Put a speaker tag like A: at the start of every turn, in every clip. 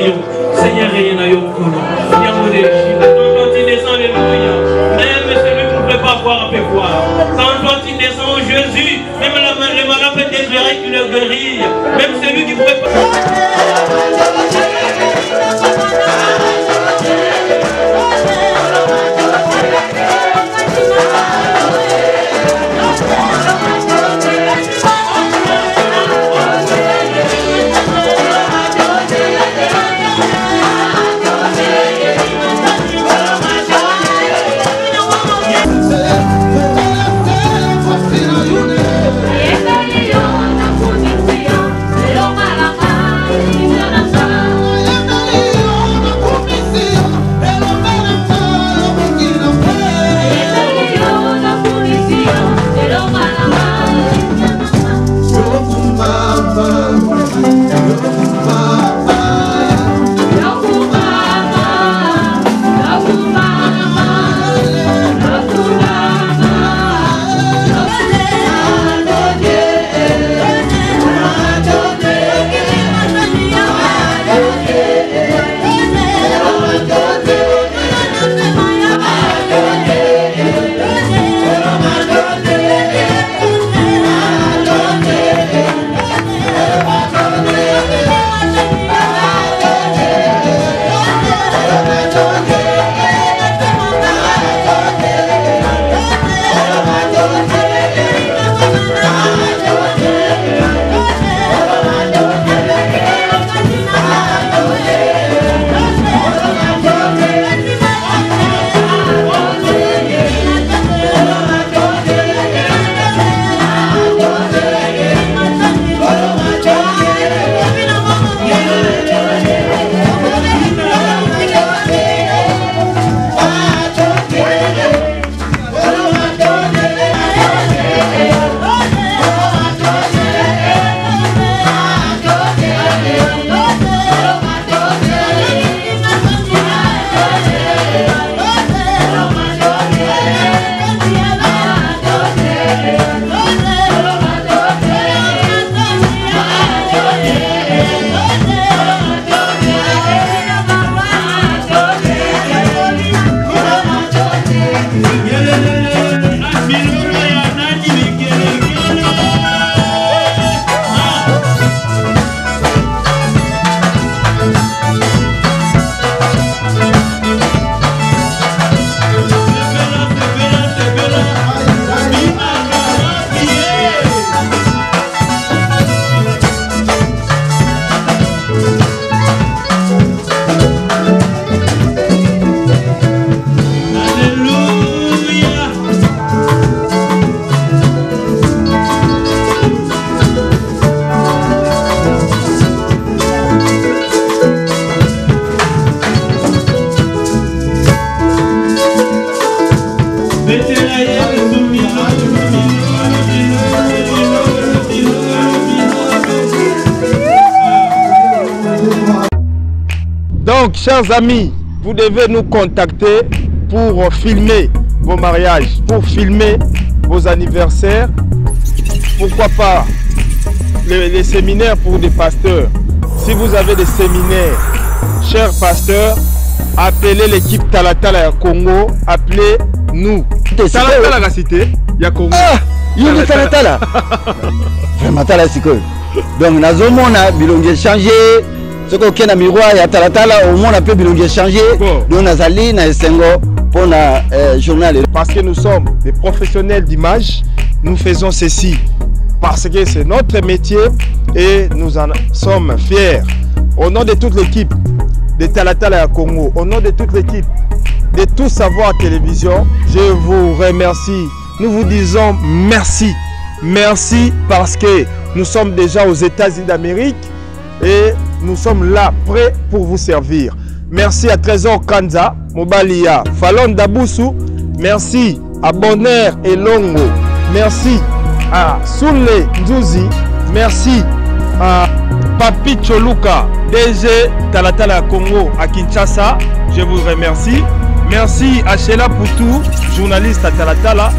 A: Seigneur, quand tu descends, alléluia, même celui qui ne peut pas voir peut voir. Quand toi tu descends, Jésus, même le malade peut déclarer qu'il le guérit. Même celui qui ne peut pas.
B: Donc, chers amis, vous devez nous contacter pour filmer vos mariages, pour filmer vos anniversaires. Pourquoi pas les séminaires pour des pasteurs. Si vous avez des séminaires, chers pasteurs, appelez l'équipe Talatala Congo, appelez-nous. Talatala la cité, il y a Congo.
C: Ah, il y a Talatala. Vraiment Talatala c'est quoi? Donc, nous avons bilongue changé. Ce qu'on a miroir, il y a Talatala, au moins on a pu bilongue changer. Donc, nous avons Esengo pour le journal.
B: Parce que nous sommes des professionnels d'image, nous faisons ceci. Parce que c'est notre métier et nous en sommes fiers. Au nom de toute l'équipe de Talatala à Congo, au nom de toute l'équipe de Tout Savoir Télévision, je vous remercie. Nous vous disons merci. Merci parce que nous sommes déjà aux États-Unis d'Amérique et nous sommes là, prêts pour vous servir. Merci à Trésor Kanza, Mobalia, Falon Daboussou. Merci à Bonheur et Longo. Merci à Soule Nzouzi. Merci à Papi Choluka, DG Talatala Congo à Kinshasa. Je vous remercie. Merci à Sheila Poutou, journaliste à Talatala.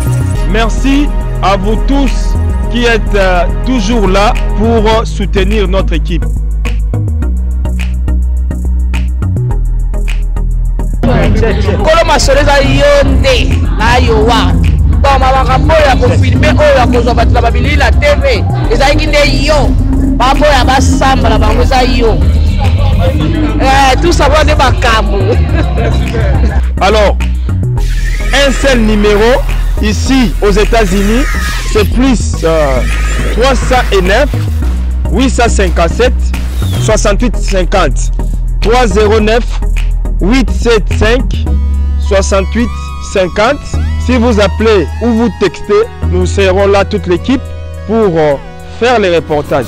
B: Merci à vous tous qui êtes toujours là pour soutenir notre équipe.
D: Kolo masoleza yonde na yowa. Bon makambo ya ko filmer oyo akozwa bato na babili la TV. Ezalaki nde yo. Babo ya basamba na bango za yo. Tout ça va de makambo.
B: Alors, un seul numéro ici aux États-Unis, c'est plus 309 857 68 50 309 875 68 50. Si vous appelez ou vous textez, nous serons là toute l'équipe pour faire les reportages.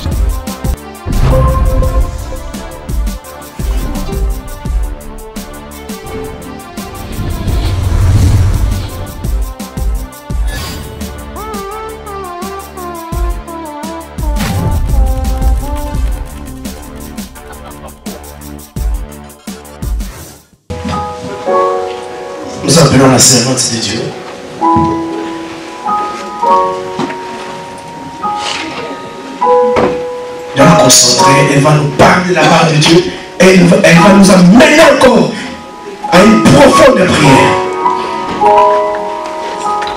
E: Nous appelons la servante de Dieu. Elle va concentrer, elle va nous parler de la part de Dieu et elle va nous amener encore à une profonde prière.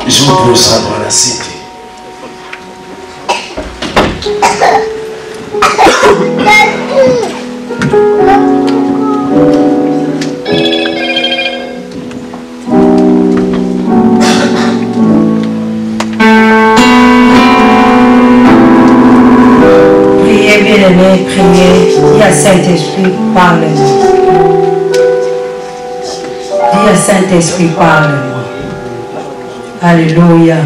E: Je vous pose ça dans la cité.
F: Bien-aimés, priez, dis à Saint-Esprit, parle-moi. Dis à Saint-Esprit, parle-moi. Alléluia.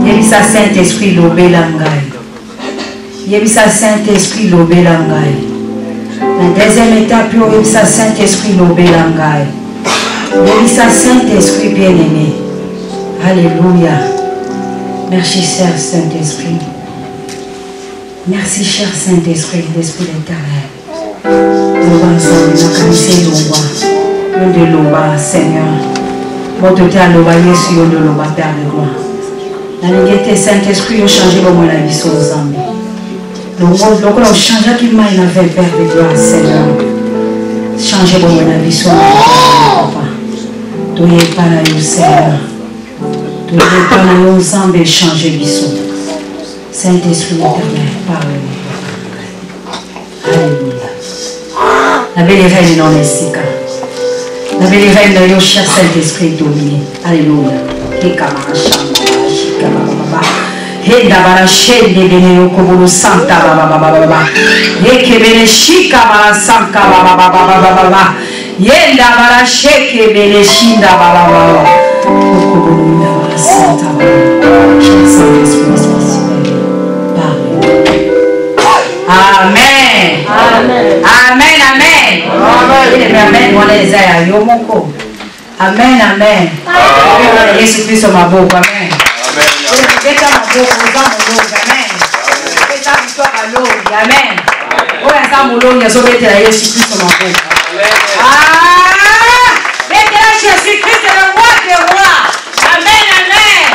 F: Yebisa Saint-Esprit, l'obélangaï. Yebisa Saint-Esprit, l'obélangaï. La deuxième étape, yebisa Saint-Esprit, l'obélangaï. Yebisa Saint-Esprit, bien-aimé. Alléluia. Merci, cher Saint-Esprit. Merci, cher Saint-Esprit, l'Esprit éternel. Nous ensemble, nous connaissons le de l'Oba, Seigneur. Votre terre, l'Oba, Yesu, de l'Oba, Père de gloire. La négalité, Saint-Esprit, a changé le monde, la vie sur les hommes. Le monde, a changé qui m'a fait, Père de gloire, Seigneur. Changez le monde, la vie sur les hommes, Papa. Tout est pas là, Seigneur. Tout le temps, nous ensemble échanger l'issue. Saint-Esprit éternel, parle-nous. Alléluia. La belle reine non estica. La belle reine de Dieu, cher Saint-Esprit dominé. Alléluia. Henda barashende beneo kobulu santa baba baba. Yeke bene shika bara sanka baba baba. Yenda barasheke bene shinda baba baba. Kobulu santa baba. Amen. Amen. Amen. Amen. Amen. Wana Isaiah yomoko. Amen. Amen. Yesu Kristo maboko. Amen. Beta maboko uzamulonga. Amen. Beta mtoka longi. Amen. Oya zamulongi azobetela Yesu Kristo maboko. Ah! Betela Jésus Christ le roi des rois. Amen. Amen.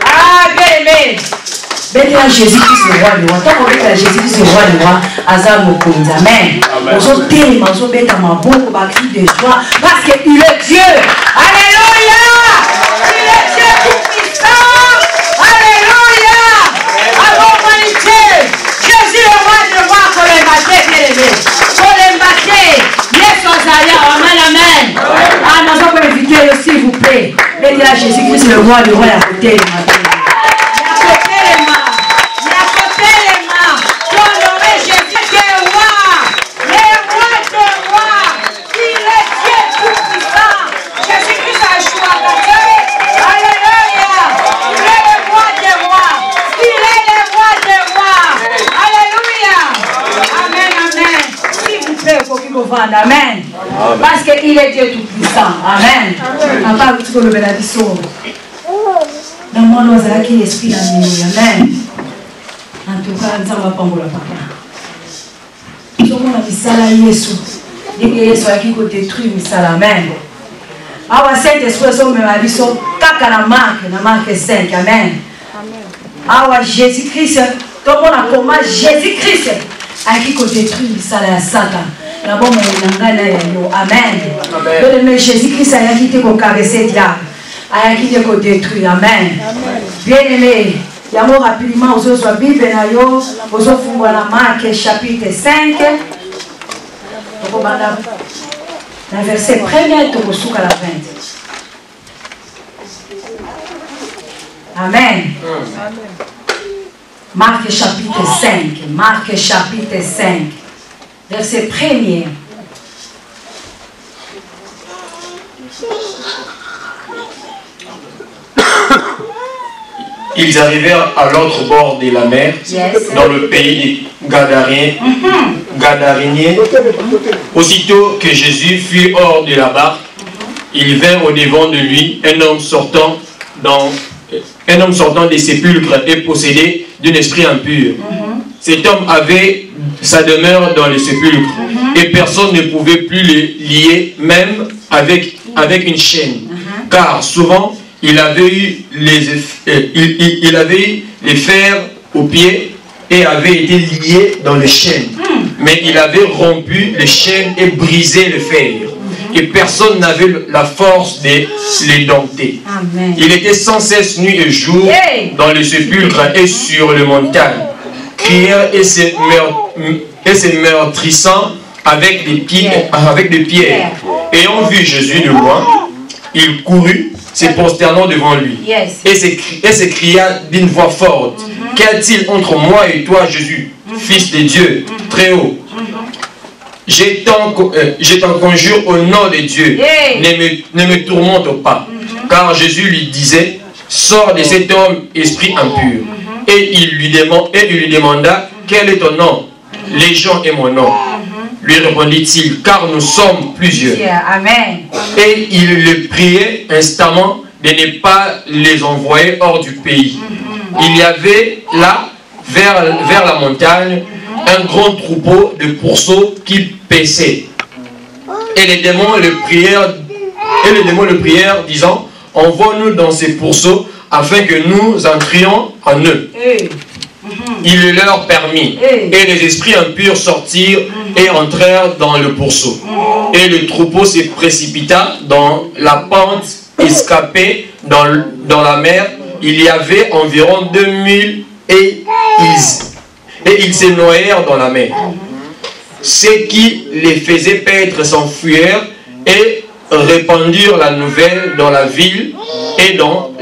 F: Ah, bien aimé. Betela Jésus Christ le roi des rois. Tant qu'on betela Jésus Christ le roi des rois, azar mokonzi. Amen. Ozotema ozobeta maboko ba cri de joie parce que il est Dieu. Alléluia. Il est Dieu tout-puissant. Alléluia. Avant humanité. Jésus le roi des rois pour les mater, bien aimé. Pour les mater. Yes, Osaïa. Amen, amen. Ah, nous allons inviter s'il vous plaît. Betela Jésus Christ le roi des rois à côté de ma vie. Amen. Parce qu'il est Dieu tout-puissant. Amen. Amen. Dans mon nom, c'est l'esprit d'amour. Amen. En tout cas, nous allons pas pour le papa. Nous avons mis ça là, Jésus. Dès que Jésus a détruit, nous ça là. Amen. Awa Saint-Esprit, nous avons mis ça. Kaka na marque 5. Amen. Awa Jésus-Christ. Tout le monde a comment Jésus-Christ a détruit, nous ça là, Satan. D'abord, amen. Mais Jésus-Christ a quitté pour caresser là. A quitté pour détruire. Amen. Bien-aimé, il y a rapidement aux autres Bible, aux autres la Marc chapitre 5. Le verset 1er, tu reçois à la 20. Amen. Marc chapitre 5. Marc chapitre 5. Verset 1er.
G: Ils arrivèrent à l'autre bord de la mer, dans le pays des Gadaréniens. Aussitôt que Jésus fut hors de la barque, il vint au-devant de lui un homme sortant des sépulcres et possédé d'un esprit impur. Cet homme avait sa demeure dans les sépulcres et personne ne pouvait plus le lier, même avec une chaîne, car souvent il avait eu les fers aux pieds et avait été lié dans les chaînes. Mais il avait rompu les chaînes et brisé les fers. Et personne n'avait la force de les dompter.
F: Amen.
G: Il était sans cesse nuit et jour dans les sépulcres et sur les montagnes, criant et se meurtrissant avec des pierres. Ayant vu Jésus de loin, il courut, se prosternant devant lui, et s'écria d'une voix forte, qu'y a-t-il entre moi et toi, Jésus, Fils de Dieu, très haut? Je t'en conjure au nom de Dieu, ne me tourmente pas. Car Jésus lui disait, sors de cet homme, esprit impur. Et il lui demanda, quel est ton nom? Légion est mon nom. Lui répondit-il, car nous sommes plusieurs.
F: Amen.
G: Et il le priait instamment de ne pas les envoyer hors du pays. Il y avait là, vers la montagne, un grand troupeau de pourceaux qui paissaient. Et les démons le prièrent, disant, envoie-nous dans ces pourceaux afin que nous entrions en eux. Il le leur permit. Et les esprits impurs sortirent et entrèrent dans le pourceau. Et le troupeau se précipita dans la pente escapée dans la mer. Il y avait environ 2000 et ils se noyèrent dans la mer. Ceux qui les faisaient paître s'enfuirent et répandirent la nouvelle dans la ville et dans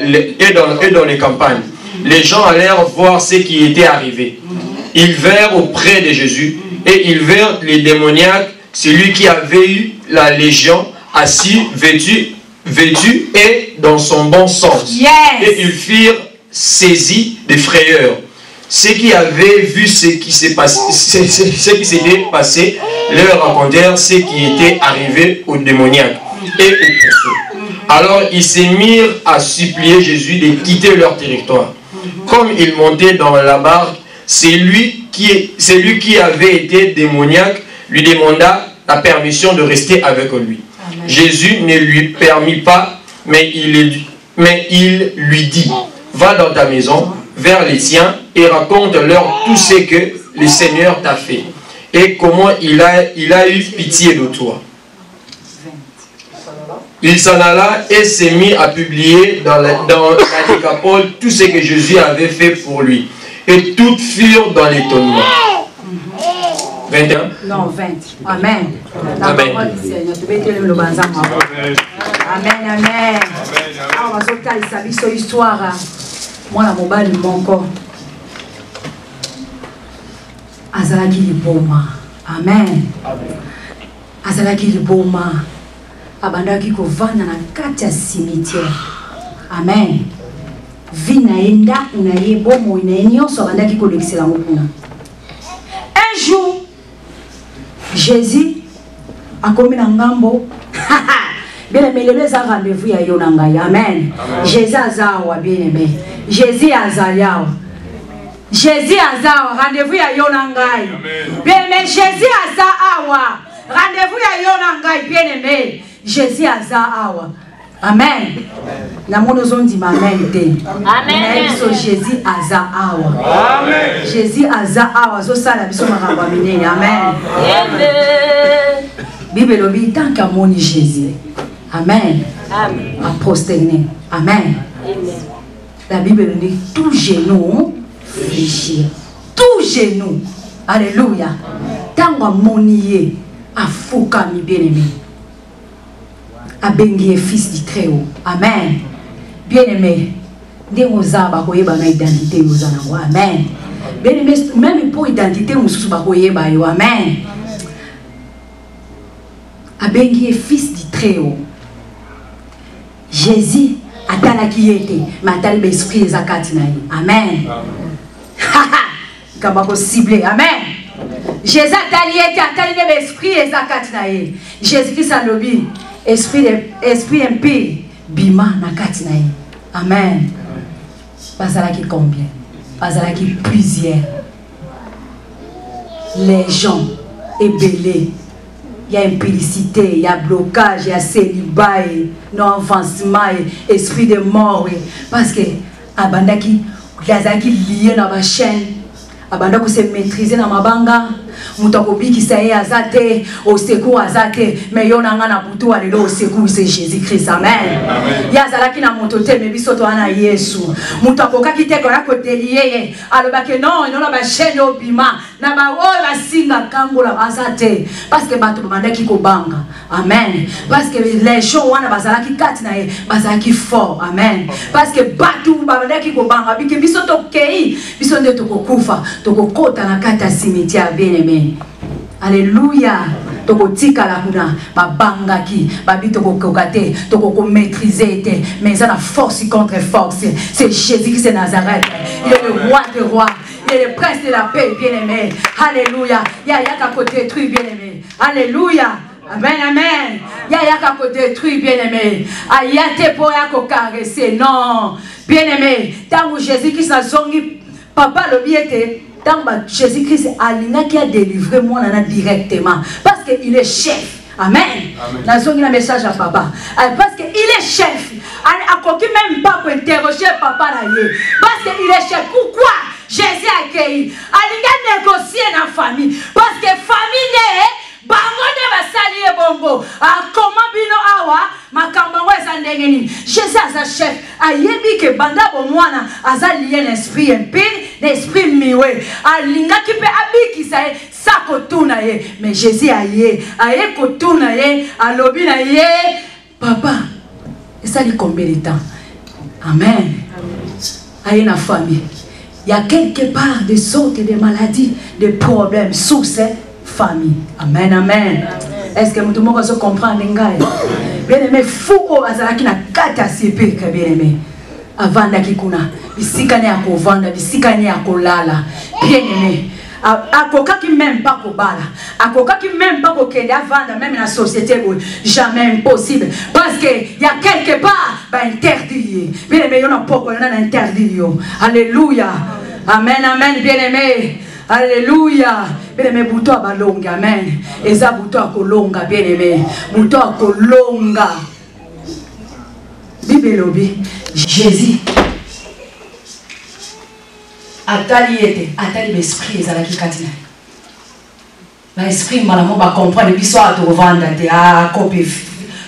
G: les campagnes. Les gens allèrent voir ce qui était arrivé. Ils vinrent auprès de Jésus et ils virent les démoniaques, celui qui avait eu la légion, assis, vêtu et dans son bon sens. Et ils furent saisis de frayeur. Ceux qui avaient vu ce qui s'était passé leur racontèrent ce qui était arrivé aux démoniaques et aux pourceaux. Alors ils se mirent à supplier Jésus de quitter leur territoire. Comme il montait dans la barque, celui qui avait été démoniaque lui demanda la permission de rester avec lui. Amen. Jésus ne lui permit pas, mais il lui dit, va dans ta maison, vers les tiens, et raconte-leur tout ce que le Seigneur t'a fait, et comment il a eu pitié de toi. Il s'en alla et s'est mis à publier dans la Décapole tout ce que Jésus avait fait pour lui. Et toutes furent dans l'étonnement. 21.
F: Non, 20. Amen.
G: Amen.
F: Amen, amen. On va sortir cette histoire. Moi, la mobile, mon corps. Azalaki liboma. Amen. Azalaki liboma. Abandaki kovana na kati ya cimetière. Amen. Vina enda na ye bomo na nyonso abandaki kolekisela ngokuna. Un jour Jésus a commis na ngambo. Bien aimé, les rendez-vous ya yo na ngai. Amen. Jésus azawa bien aimé. Jésus azayawa. Jésus azawa rendez-vous ya yo na ngai. Bien aimé, Jésus azawa rendez-vous ya yo na ngai bien aimé. Jésus azawa. Amen. Namono zondi amen te. Amen. So Jésus azawa. Amen. Jésus azawa zo sala biso makambo minene. Amen. Amen. Bible lobi tant qu'à moni Jésus. Amen. Amen. À prosterner. Amen. Amen. La Bible dit tout genou fléchir. Tout genou. Alléluia. Tant qu'à moni à fouka mi bien-aimé. À bengi fils du Très-Haut. Amen. Bien-aimé. Dès aux arbres, vous avez une identité. Amen. Bien-aimé, même pour identité, vous avez une amen. Abengi est fils du Très-Haut. Jésus a tala qui était, mais a tala l'esprit des akatinaï. Amen. Comment possible? Amen. Jésus a tala l'esprit des akatinaï. Jésus-Christ a lobby. Esprit impur, bima nakatinaï. Amen. Pas à la qui combien? Pas à la qui plusieurs. Les gens ébellés. Il y a impudicité, il y a blocage, il y a célibat, non avancement, esprit de mort. Parce que abandaki lazaki lié dans ma chaîne, abandaki se maîtriser dans ma banga, mutakobi qui saye azate, au secours azate, mais yonanga na butu alelo au secours c'est Jésus-Christ. Amen. Yazalaki na motote mais bisoto ana Yesu. Mutakoka ki te kora ko delier, alobake non, non na chaîne obima, na ba o ba singa kangola azate, parce que bato bandaki ko banga. Amen. Parce que les gens wana bazalaki katina e, bazalaki fort. Amen. Parce que bato bandaki ko banga, biki bisoto kei, bisonde to ko kufa, to ko kota na kata cimetière bien-aimé. Alléluia. Toko tika la kuna babanga ki babi toko kokate toko maîtriser mais ça la force contre force. C'est Jésus-Christ de Nazareth. Il est le roi des rois. Il est le prince de la paix, bien-aimé. Alléluia. Y'a qu'à côté détruit, bien-aimé. Alléluia. Amen, amen. Y'a qu'à côté détruit, bien-aimé. Ayate pour y'a qu'à caresser. Non. Bien-aimé. Tant que Jésus-Christ a zongi, papa le biété. Tant que Jésus-Christ a délivré moi directement. Parce qu'il est chef. Amen. Nous avons un message à papa. Parce qu'il est chef. Il n'a même pas pour interroger papa. Parce qu'il est chef. Pourquoi Jésus a accueilli? Il a négocié dans la famille. Parce que la famille est. Bongo. Comment bino awa makambango ezandengeni. Jésus a chef. Ayebi ke banda bomwana azali l'esprit impur, l'esprit miwe. Alinga ki pe abiki sa sakotuna ye. Mais Jésus aye kotuna ye, alobi na ye. Papa, et ça dit combien de temps? Amen. Aye na famille. Il y a quelque part des sortes de maladies, des problèmes sous cette famille. Amen, amen. Est-ce que tout le monde va comprendre? Bien aimé, fou au azalaki na kata sipe ka bien aimé. Avant d'akikuna, bisikane ya kovanda, bisikane ya kolala. Bien aimé. Akoka qui même pas kobala, akoka qui même pas kokende vendre même dans la société, jamais impossible. Parce que il y a quelque part interdit. Bien aimé, on a pas qu'on a interdit. Alléluia. Amen, amen, bien aimé. Alléluia. Bien aimé, bouton à balonga. Amen. Et ça, bouton à kolonga, bien aimé. Bouton à kolonga. Bible lobby. Jésus. Atali l'esprit, ils allaient katina. L'esprit, malamon, va comprendre. Et puis, soit à te revendre,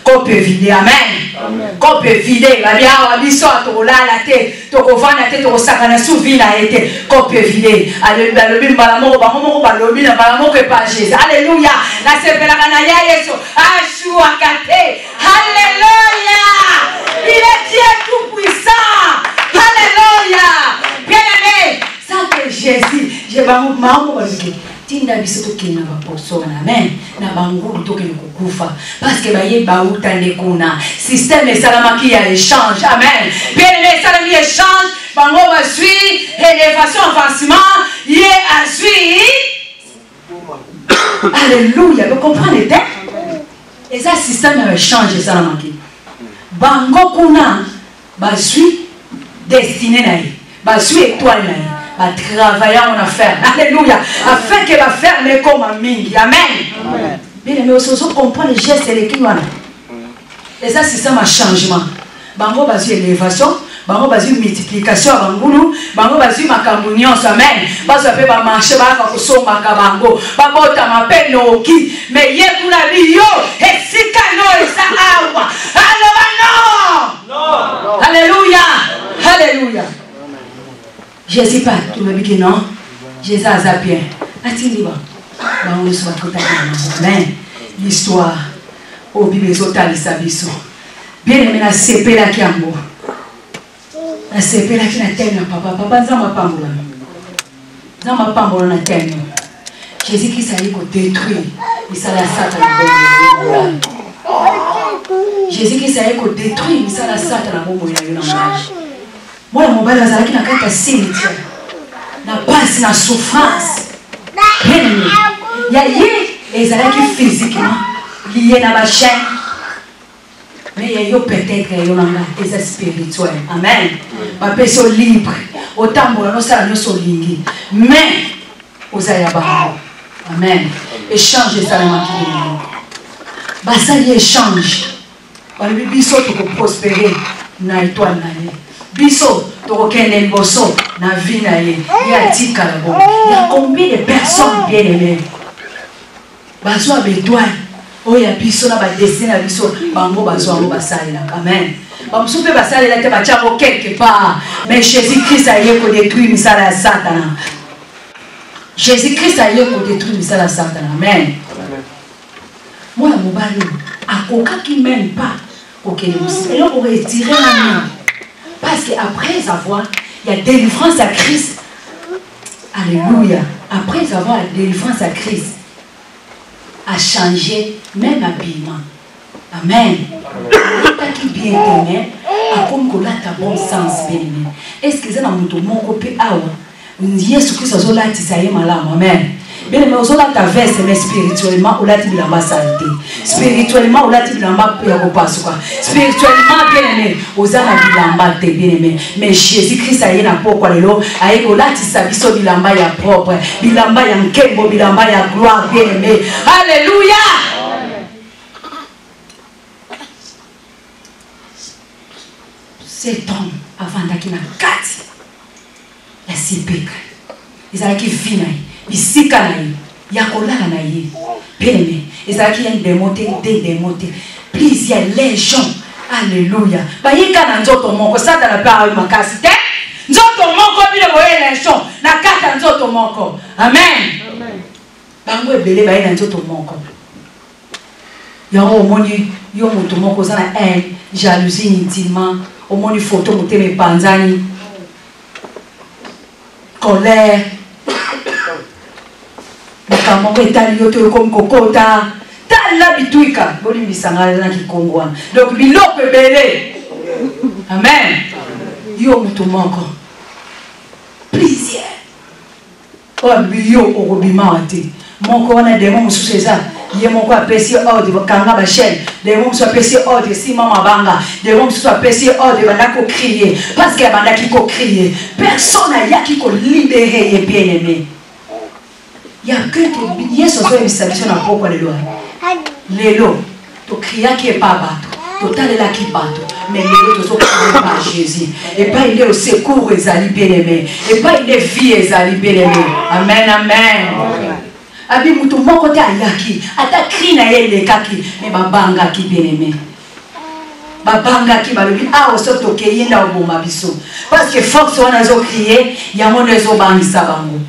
F: copie vide. Amen. Copie vide. La bien, on dit soit à te rouler la tête, te revendre la tête, te ressacana sous vie, la tête. Copie vide. Alléluia. Malamon, balobi, malamon, que pas Jésus. Alléluia. La sepela kanaya yeso. Ashua kate. Alléluia. Il est Dieu tout puissant. Alléluia. Bien aimé. Ça que Jésus, je vais vous tinda bisoto kina ba posona amen na bangu to ke kukufa parce que baye ba utande kuna système salama qui a échange amen bien aimé salami échange bango ba suit élévation avancement yé a suit alléluia vous comprenez et ça système a échange salama qui bango kuna ba suit destiné na ba suit étoile na à travailler en affaires. Alléluia. Afin qu'elle va faire les comme Mingi. Amen. Bien aimé, aussi comprendre les gestes et les clients. Et ça, c'est ça, ma changement. Bango, basi élévation. bango bazwi multiplication ya bangulu bango bazwi makambo nyonso amen bazwa mpe bamarche bayaka kosombaka bango babotama mpe noki me ye kuna biyo esika no eza awa aloba no halleluya halleluya jésus pas tolobiki non jésus aza bien atindi bango nyonso bakotaki na amen l'histoire oyo bible ezotalisa biso bien aimé nasepelaki yango nasepelaki na teme ya papa nzambe apambolana nzambe apambolana na teme jésus kristo ali kodétruire misala ya satana bomoi jésus kristo ali kodétruire misala ya satana bomoi na yo na mage mwana mobali azalaki na kati ya cimetière na pasi na souffrance bien aimé ya ye ezalaki physiquement lié na bachaîne mais il y a peut-être des spirituels. Amen. Ma personne libre. Autant pour nous, ça nous solingi. Mais, aux ayabara. Amen. Échange ça la maquille. Basa y échange. Bah le biso tu peux prospérer na étoile na ye. Biso tu reconnais bosso na vie na ye. Il y a tika la bon. Il y a combien de personnes bien aimées. Baso avec toi. Oh ya biso na ba dessin na biso bango bazo ngo basalela amen bamuso pe basalela te bachako quelque part mais Jésus Christ a yé ko détruire misala ya Satan Jésus Christ a yé ko détruire misala ya Satan amen moi mobali akoka qui même pas OK et on pourrait tirer la main parce que après avoir il y a délivrance à Christ alléluia après avoir la délivrance à Christ a changé même habillement. Amen. Qui bien aimé, a comme que là ta bon sens bien aimé. Est-ce que ça n'a pas mon copé awa? Yesu Christ a zola tisaye malam. Amen. Bien aimé, zola ta veste mais spirituellement ou là tu bilamba saleté. Spirituellement ou là tu bilamba yakopasu quoi. Spirituellement bien aimé, ozana bilamba te bien aimé. Mais Jésus Christ a yena pokwa lelo, ayeko là tisabiso bilamba ya propre, bilamba ya nkembo, bilamba ya gloire bien aimé. Alléluia. 7 ans avant d'akina kati ya sipeka ezalaki vi na ye bisika na ye ya kolala na ye bien-aimé ezalaki ya ndemo te please ya légion alléluia bayika na nzoto moko satana mpe ayo makasi te nzoto moko bile boye légion na kati ya nzoto moko amen bango ebele baye na nzoto moko yango omoni yo moto moko oza na haine jalousie intimement omoni photo motema epanzani colère makambo ngo etali yo to comme kokota tala bituika bolimbisanga na kikongo wana donc biloko ebele amen yo moto moko plaisir oyo okobima te moko wana demo mosusu eza ye moko apesi ordre bakanga bachelle demo mosusu apesi ordre sima mabanga demo mosusu apesi ordre bandaki kocrier parce que bandaki kocrier personne ayaki kolibere ye bien aimé ya que yesu azoyebisa biso na pokwa lelo tokriaki epa bato totalelaki bato mais lelo tozokrie pa jésus epai nde osecours ezali bien aimé epai nde vie ezali bien aimé amen amen abi mutu moko te ayaki ata cri na ye elekaki mais babangaki bien aimé babangaki balobi awa so tokeye nda oboma biso parce que force wana ezokrie yango nde ezobangisa bango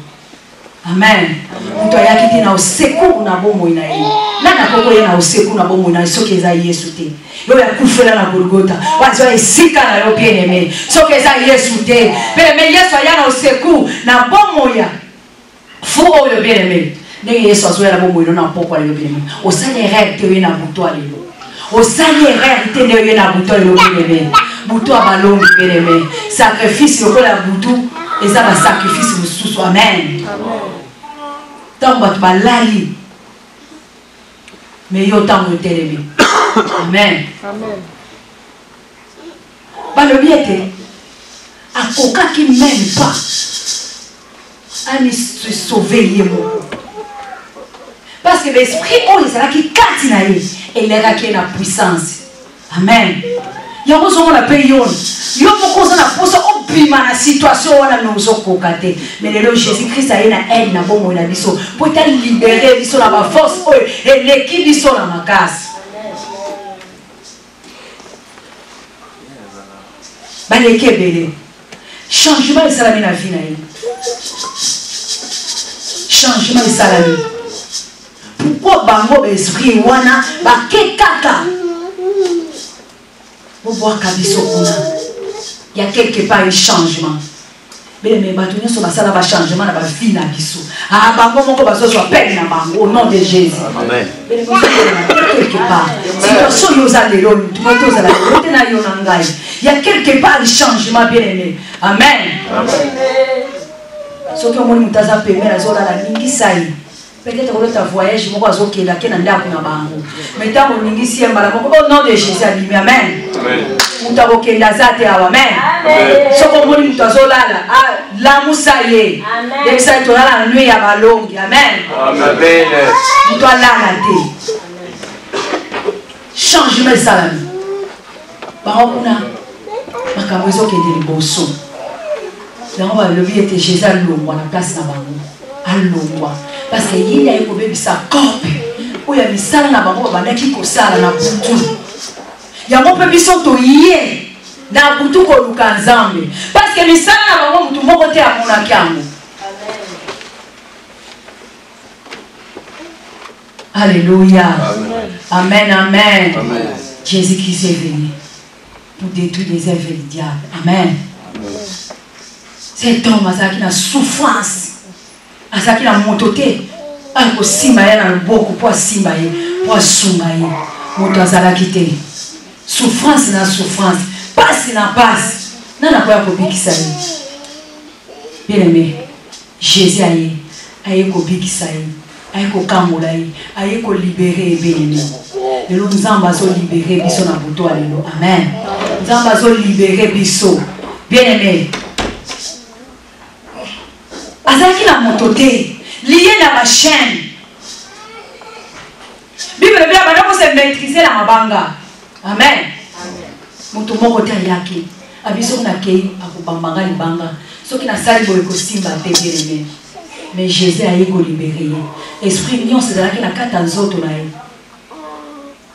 F: amen mutu ayaki te na osecours na bomoi na ye nana koko ye na osecours na bomoi na ye soki eza yesu te yo yakufela na golgota wazwa esika na yo bien aimé soki eza yesu te mais yesu aya na osecours na bomoi ya fu oyo bien aimé ndenge yesu azoya na bomoi na pokwa lelo bien aimé osali erreur te oye na butu lelo osali erreur te nde oye na butu lelo bien aimé butu ya balongi bien aimé sacrifice lokola ya butu eza basacrifice mosusu amen ntango bato balali mais yo ntango etelemi amen balobi ete akokaki même pas ani se sauver ye moko parce que l'esprit oyo ezalaki kati na ye elekaki ye na puissance amen yango ozomona mpe yona yo moko na poso obima na situation wana nozo kokate mais le Jésus Christ a na aide na bomo na biso pour te libérer biso na ba force et l'équipe biso na makasi baleke belé changement et salami na vie na ye changement et salami pourquoi bango esprit wana bake kaka pour voir kabiso kuna il y a quelque part un changement mais batuni so basala ba changement na ba vie na biso ah bango moko bazo so peine na bango au nom de Jésus amen quelque part situation yo za lelo tu to za la côté na yo na ngai il y a quelque part un changement bien aimé amen so que mon mutaza pemela zo la mingi sai peut-être que ta voyage moko azokela ke na ndako na bango mais tant mon mingi si mbala moko au nom de Jésus amen amen mutabokenda zate amen soko moni mutazolala la musaye dekisa tolala nuit ya balongi amen amen mutolala te changement salami bakuna makambo ezokende liboso yango balobi ete Jésus alongwa na place na bango alongwa parce que yini ayi kobebisa kope oyo misala na bango babandaki kosala na butu yango mpe biso toye na butu koluka nzambe parce que misala na bango mutu moko te amonaki yango alléluia amen amen Jésus-Christ est venu pour détruire les œuvres du diable amen cet homme azalaki na souffrance azalaki na moto te akosimba ye na loboko po asimba ye po asunga ye moto azalaki te souffrance na souffrance passe na passe nana koya kobikisa ye bien aimé Jésus aye kobikisa ye aye kokambola ye aye kolibere ye bien aimé lelo nzambe azolibere biso na butu ya lelo amen nzambe azolibere biso bien aimé azalaki na moto te lié na ba chaîne Bible bia bana ko se maîtriser na mabanga amen moto moko te ayaki abiso na kei akobambanga libanga soki na sali boye kosimba te bien mais Jésus aye ko libérer esprit mignon ezalaki na kata nzoto na ye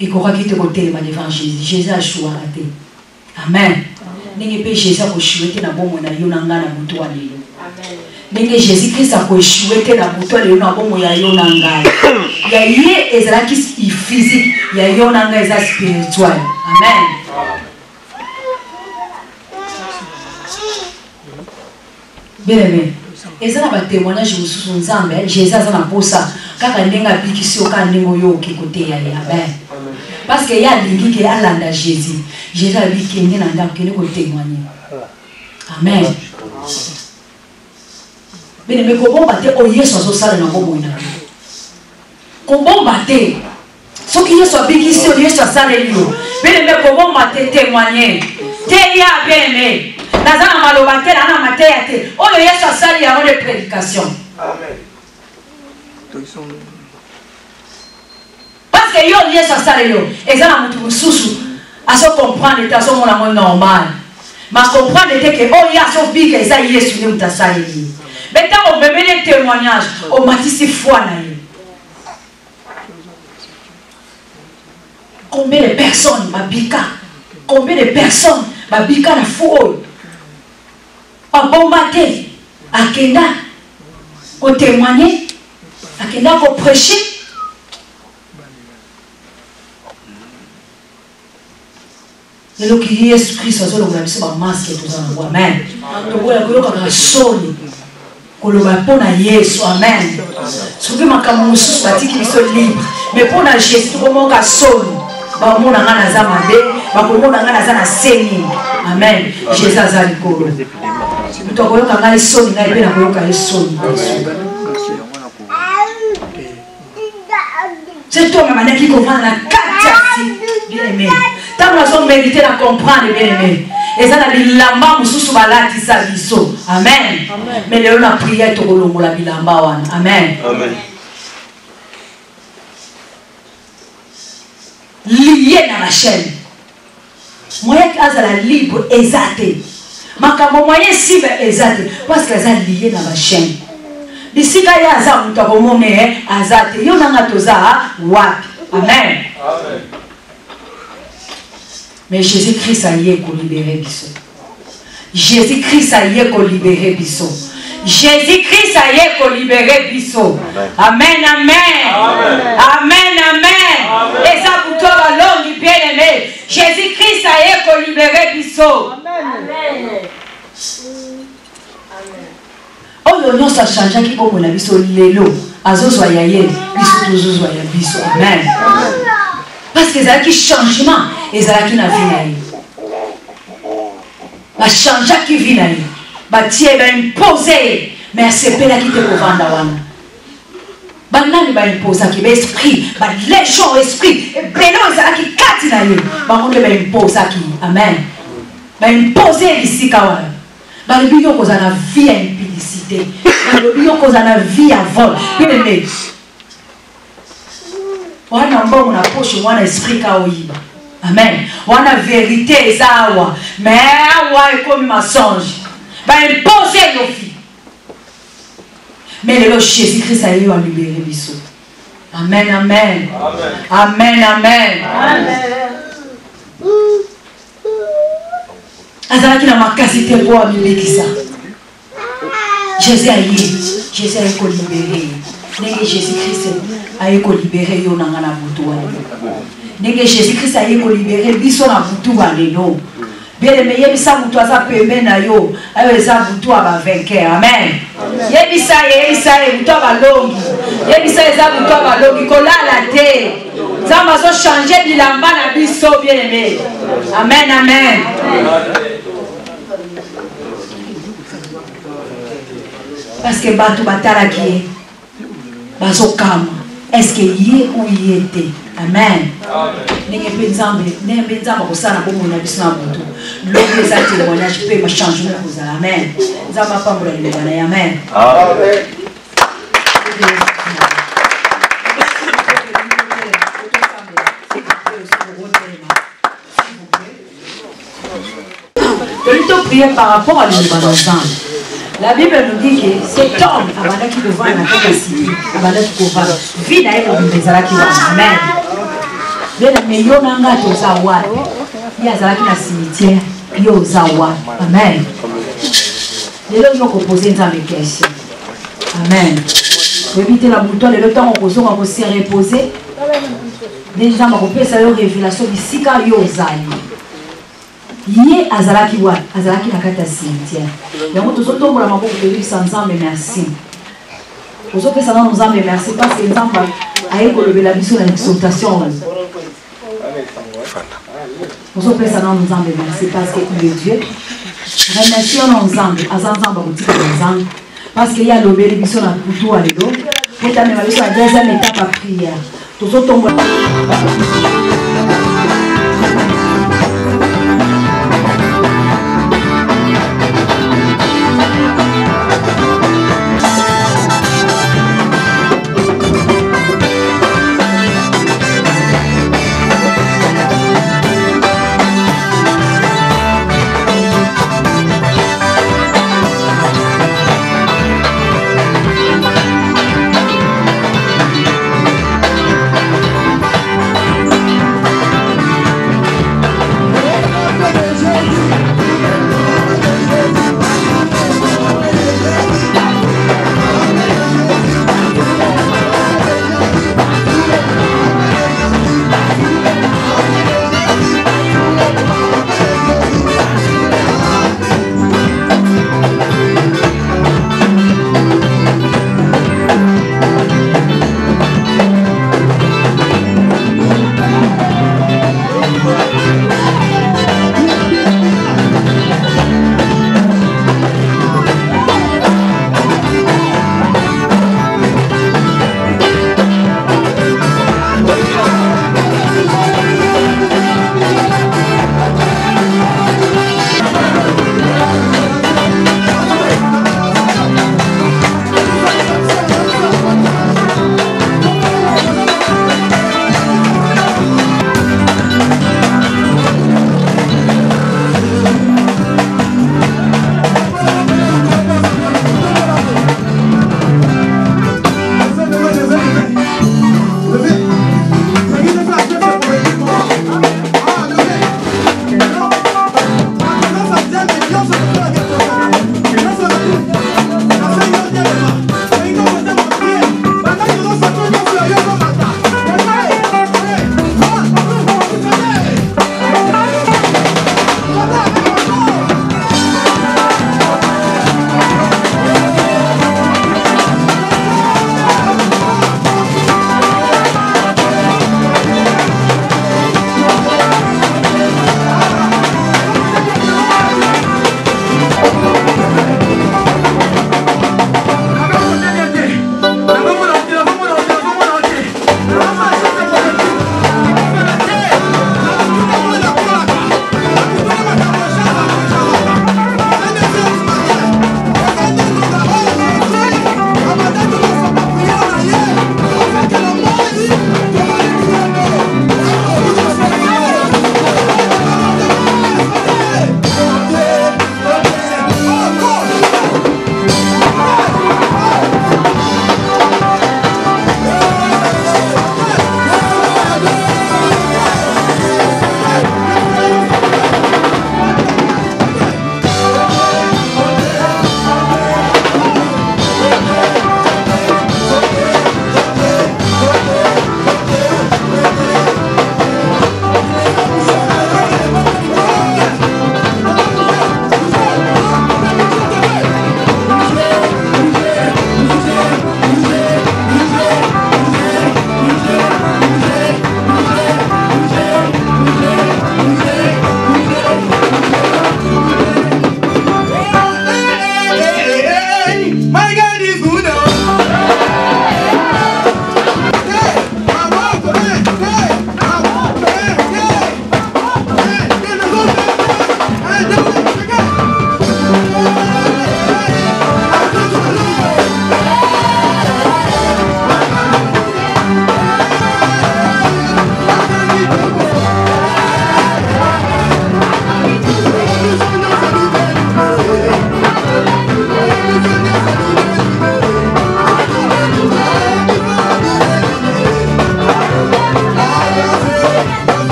F: ekoraki te kotelema devant Jésus a choisi te amen ndenge pe Jésus akoshue te na bomo na yo na nga na butu wa lelo ndenge Jésus Christ akoshue te na butu wa lelo na bomo ya yo na ngai ya ye ezalaki physique ya yo na nga eza spirituel amen bien aimé ezala ba témoignage mususu nzambe Jésus aza na posa kaka ndenge abikisi oka ndenge oyo okikoteya ye amen parce que ya lingi ke alanda Jésus a dit qu'il n'y a pas de témoigner amen mais comment battre au Yesu so sala na bomo ina comment battre ce qui est soit big ici au Yesu sala yo mais comment battre témoigner te ya bien nazana maloba te na mateya te o Yesu sala ya de prédication amen parce que yo Yesu sala yo ezala mutu mususu à se comprendre et à se monde normal ma comprendre était que oh ya so big et ça Yesu ne mutasali mais tant on me met les témoignages on m'a dit c'est foi na ye combien de personnes babika combien de personnes babika na fou pa bombarder akenda ko témoigner akenda ko prêcher et donc Jésus Christ a dit que c'est un masque et tout ça amen donc on a que soni koloba pona Yesu amen soki makambo mosusu batiki biso libre mais pona Jésus tokomona soni bamona nga naza mabe bakomona nga naza na seni amen Jésus aza likolo moto akoyoka ngai soni ngai mpe nakoyoka ye soni c'est toi qui m'as dit qu'on va la carte bien aimé tant nous sommes mérités à comprendre bien aimé et ça la bilamba mususu balati sa biso amen mais le on a prié to kolongola bilamba wana amen lié dans la chaîne moyen azala libre ezate makambo moyen cible ezate parce que azali lié na ba chaîne bisika ya aza mutu akomone azate yo nanga toza wapi amen mais Jésus-Christ a yé ko libérer biso Jésus-Christ a yé ko libérer biso Jésus-Christ a yé ko libérer biso amen amen amen amen et ça pour toi longue bien aimé Jésus-Christ a yé ko libérer biso amen oyo nyonso achangeaki kombo na biso lelo azozwa ya ye biso tozozwa ya biso amen parce que ezalaki changement ezalaki na vie na ye bachangeaki vie na ye batie baimpose ye mais asepelaki te kovanda wana banani baimposaki baesprit balégion esprit ebele ezalaki kati na ye bango nde baimposaki amen baimpose ye bisika wana balobi yo kozala na vie ya impudicité balobi yo kozala na vie ya vol bien-aimé wana mbongo na poche wana esprit ka oyiba amen wana vérité eza awa mais awa ekomi mensonge baimpose yo fi mais lelo Jésus-Christ aye yo alibere biso amen amen amen amen azalaki na makasi te mpo amibekisa Jésus aye kolibere ndenge Jésus-Christ aye kolibere yo nanga na butu wa lelo ndenge Jésus-Christ aye kolibere biso na butu wa lelo bien-aimé yebisa mutu aza pembe na yo ayo eza butu aba vainqueur amen yebisa ye butu aba longi yebisa eza butu aba longi kolala te nzambe azochange bilamba na biso bien-aimé amen amen parce que bato batalaki ye bazokama est-ce que ye ou ye te amen ndenge mpe nzambe akosala na bomoi na biso na butu lobi eza témoignage mpe bachangement kozala amen nzambe apambola liloba na ye amen Plutôt prier par rapport à l'humain d'ensemble. La Bible nous dit que cet homme a qui devant la capacité, qui devant vie d'ailleurs qui va amen. Mais yo nanga tozawa, il y a zala qui na cimetière, yo zawa, amen. Les gens qui ont posé une question, amen. Évitez la bouton, le temps où on va se reposer. Les gens qui ont fait une révélation ici quand yo zali. Yé azalaki wa azalaki na kata cimetière yango tozotombola maboko tobikisa nzambe merci tozopesa na nzambe merci parce que nzambe aye kolobela biso na exaltation tozopesa na nzambe merci parce que il est Dieu remercions na nzambe azanzamba kotika nzambe parce que ya lobeli biso na kutu alelo peta mema biso na deuxième étape à prière tozotombola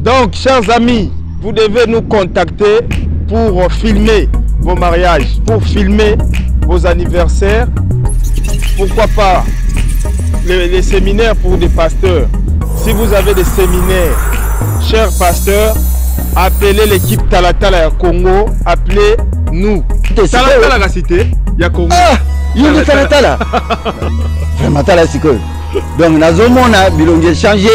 B: Donc, chers amis, vous devez nous contacter pour filmer vos mariages, pour filmer vos anniversaires. Pourquoi pas les séminaires pour des pasteurs. Si vous avez des séminaires, chers pasteurs, appelez l'équipe Talatala ya Congo, appelez-nous. Talatala la cité, ya Congo.
C: Ah, Yungi Talatala. Vraiment Talatala sikoyo. Donc nazomona bilongi changé.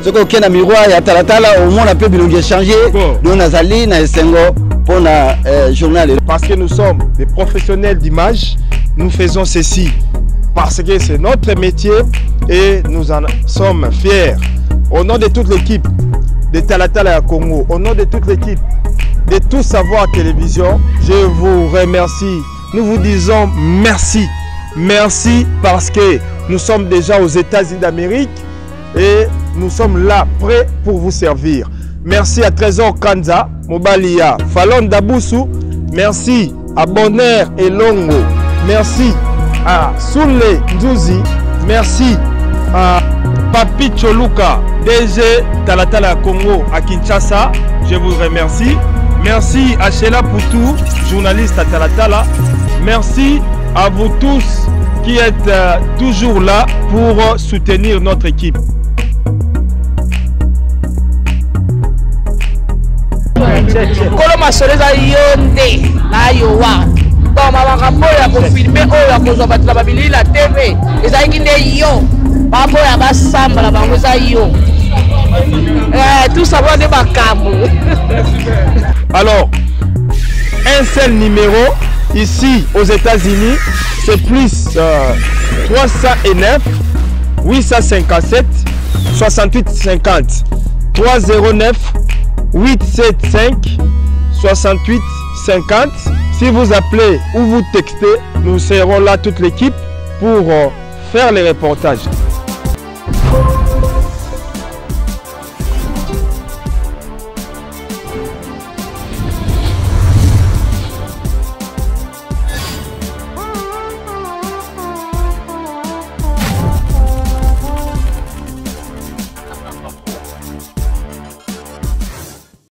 C: Ce qu'on a miroir ya Talatala au moins on peut bilongi changé. Donc nazali na esengo pour na journal.
B: Parce que nous sommes des professionnels d'image, nous faisons ceci parce que c'est notre métier et nous en sommes fiers. Au nom de toute l'équipe de Talatala à Congo, au nom de toute l'équipe de Tout Savoir Télévision, je vous remercie. Nous vous disons merci. Merci parce que nous sommes déjà aux États-Unis d'Amérique et nous sommes là prêts pour vous servir. Merci à Trésor Kanza, Mobalia, Falon Daboussou. Merci à Bonner et Longo. Merci à Soule Nzouzi. Merci à Papi Choluka, DG Talatala Congo à Kinshasa. Je vous remercie. Merci à Sheila Poutou, journaliste à Talatala. Merci à vous tous qui êtes toujours là pour soutenir notre équipe.
D: Kolo masoleza yonde na yowa. Bon makambo ya kofilme oyo ya kozwa bato na babili la TV. Ezalaki nde yo. Babo ya basamba la bango za yo. Tout savoir de makambo.
B: Alors, un seul numéro ici aux États-Unis, c'est plus 309 857 68 50 309 875 68 50. Si vous appelez ou vous textez, nous serons là toute l'équipe pour faire les reportages.